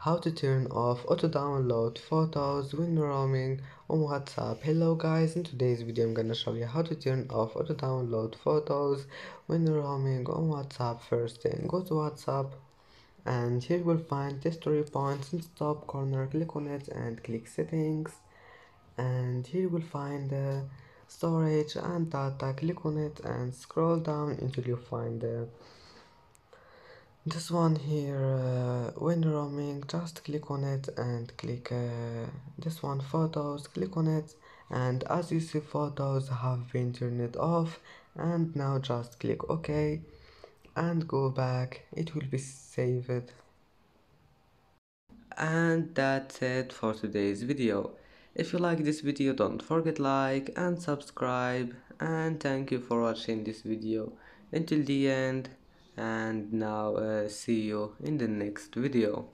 How to turn off auto download photos when roaming on WhatsApp. Hello guys, in today's video I'm gonna show you how to turn off auto download photos when roaming on WhatsApp. First thing, go to WhatsApp and here you will find history points in the top corner. Click on it and click settings, and here you will find storage and data. Click on it and scroll down until you find this one here, when roaming. Just click on it and click this one, photos. Click on it, and as you see, photos have been turned off. And now just click OK and go back. It will be saved. And that's it for today's video. If you like this video, don't forget like and subscribe, and thank you for watching this video until the end. And now see you in the next video.